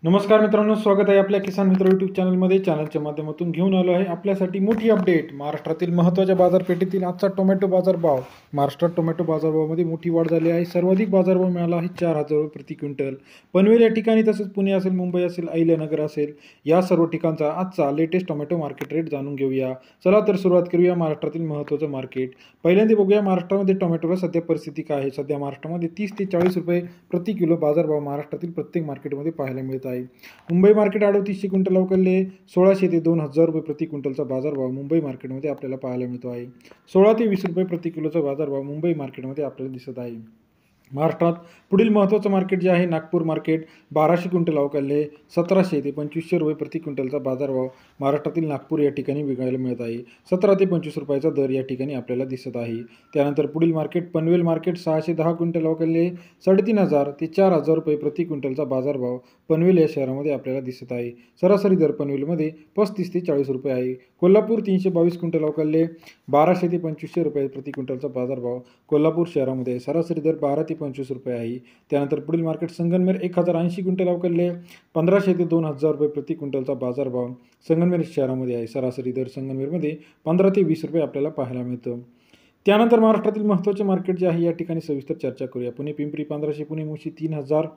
नमस्कार मित्रांनो, स्वागत आहे आपल्या किसान मित्र यूट्यूब चॅनलमध्ये. चॅनलच्या माध्यमातून घेऊन आलो आहे आपल्यासाठी मोठी अपडेट. महाराष्ट्रातील महत्त्वाच्या बाजारपेठेतील आजचा टोमॅटो बाजारभाव. महाराष्ट्रात टोमॅटो बाजारभावामध्ये मोठी वाढ झाली आहे. सर्वाधिक बाजारभाव मिळाला आहे 4,000 रुपये प्रति क्विंटल. पनवेल या ठिकाणी, तसेच पुणे असेल, मुंबई असेल, अहिल्यानगर असेल, या सर्व ठिकाणचा आजचा लेटेस्ट टोमॅटो मार्केट रेट जाणून घेऊया. चला तर सुरुवात करूया महाराष्ट्रातील महत्त्वाचं मार्केट. पहिल्यांदा बघूया महाराष्ट्रामध्ये टोमॅटोला सध्या परिस्थिती काय आहे. सध्या महाराष्ट्रामध्ये 30 ते 40 रुपये प्रति किलो बाजारभाव महाराष्ट्रातील प्रत्येक मार्केटमध्ये पाहायला मिळत आहे. मुंबई मार्केट 3800 क्विंटल अवकलले 1600 ते 2000 रुपये प्रति क्विंटलचा बाजारभाव मुंबई मार्केटमध्ये आपल्याला पाहायला मिळतो आहे. 16 ते 20 रुपये प्रति किलोचा बाजारभाव मुंबई मार्केटमध्ये आपल्याला दिसत आहे. महाराष्ट्रात पुढील महत्त्वाचं मार्केट जे आहे नागपूर मार्केट, 1200 क्विंटल अवकलले 1700 ते 2500 रुपये प्रति क्विंटलचा बाजारभाव महाराष्ट्रातील नागपूर या ठिकाणी विकायला मिळत आहे. 17 ते 25 रुपयाचा दर या ठिकाणी आपल्याला दिसत आहे. त्यानंतर पुढील मार्केट पनवेल मार्केट, 610 क्विंटल अवकलले 3500 ते 4000 रुपये प्रति क्विंटलचा बाजारभाव पनवेल या शहरामध्ये आपल्याला दिसत आहे. सरासरी दर पनवेलमध्ये 35 ते 40 रुपये आहे. कोल्हापूर 322 क्विंटल अवकलले 1200 ते 2500 रुपये प्रति क्विंटलचा बाजारभाव कोल्हापूर शहरामध्ये आहे. सरासरी दर 12 ते 25 रुपये आहे. त्यानंतर पुढील मार्केट संगमनेर 1080 क्विंटल अवकलले 1500 ते 2000 रुपये प्रति क्विंटलचा बाजारभाव संगमनेर शहरामध्ये आहे. सरासरी दर संगमनेरमध्ये 15 ते 20 रुपये आपल्याला पाहायला मिळतं. त्यानंतर महाराष्ट्रातील महत्त्वाचे मार्केट जे आहे या ठिकाणी सविस्तर चर्चा करूया. पुणे पिंपरी 1500, पुणे मुळशी 3000,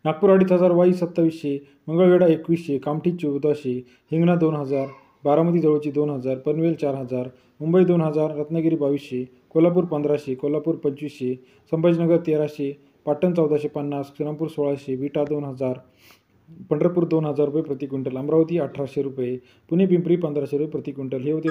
नागपूर 2500, वाई 2700, मंगळवेढा 2100, कामठी 1400, हिंगणा 2000, बारामती जवळची 2000, पनवेल 4000, मुंबई 2000, रत्नागिरी 2200, कोल्हापूर 1500, कोल्हापूर 2500, संभाजीनगर 1300, पाटण 1450, सोलापूर 1600, विटा 2000, पंढरपूर 2000 रुपये प्रति क्विंटल, अमरावती 1800 रुपये, पुणे पिंपरी 1500 रुपये प्रति क्विंटल. हे होते